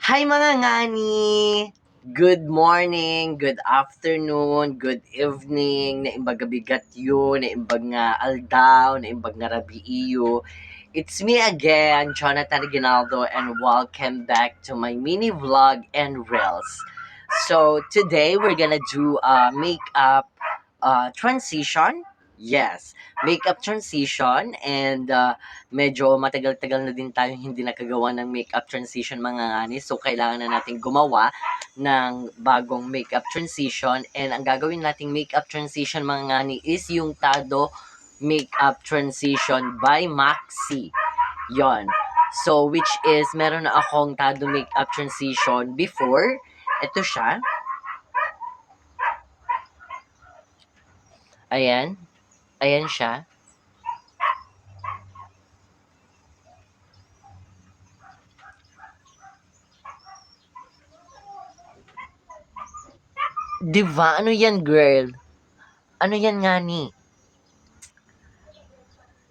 Hi mga ngani! Good morning, good afternoon, good evening, naimbag gabi gatyo, naimbag nga aldaw, naimbag nga rabiiyo. It's me again, Jonathan Ginaldo, and welcome back to my mini vlog and reels. So today we're gonna do a makeup transition. Yes, makeup transition and medyo matagal-tagal na din tayong hindi nakagawa ng makeup transition mga ngani. So kailangan na natin gumawa ng bagong makeup transition and ang gagawin nating makeup transition mga ngani is yung Tado Makeup Transition by Maxi. Yon. So which is meron na akong Tado Makeup Transition before. Ito siya. Ayan. Ayan siya. Diba? Ano yan, girl? Ano yan nga ni?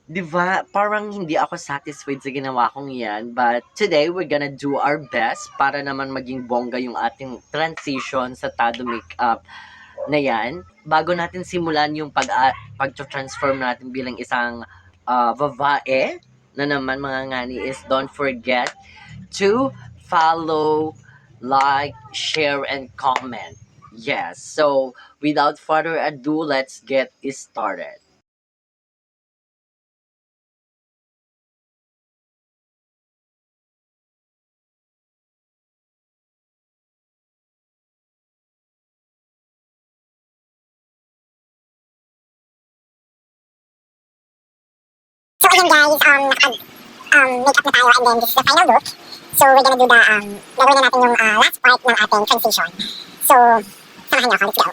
Diba? Parang hindi ako satisfied sa ginawa kong yan. But today, we're gonna do our best para naman maging bongga yung ating transition sa Tado Makeup na yan. Bago natin simulan yung pag-transform natin bilang isang babae na naman mga ngani is don't forget to follow, like, share, and comment. Yes, so without further ado, let's get started. So again guys, makeup na tayo and then this is the final look. So we're gonna do the, gagawin na natin yung last part ng ating transition. So, samahan niyo ako, let's go.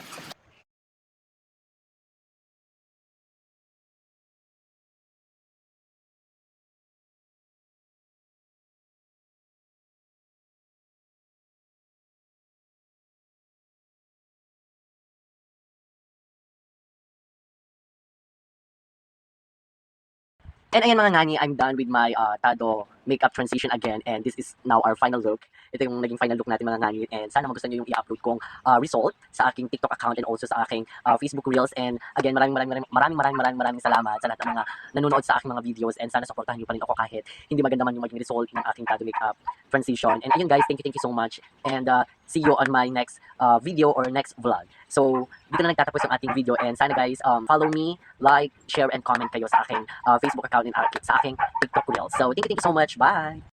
And ayan mga ngani, I'm done with my Tado makeup transition again and this is now our final look. Ito yung naging final look natin mga ngani and sana magustuhan nyo yung i-upload kong result sa aking TikTok account and also sa aking Facebook Reels. And again, maraming salamat sa lahat ng mga nanonood sa aking mga videos and sana supportahan nyo pa rin ako kahit hindi maganda man yung maging result ng aking Tado makeup transition. And ayun guys, thank you so much and see you on my next video or next vlog. So, dito na nagtatapos ang ating video and sana guys, follow me, like, share, and comment kayo sa aking Facebook account and sa aking TikTok Reels. So, thank you so much. Bye!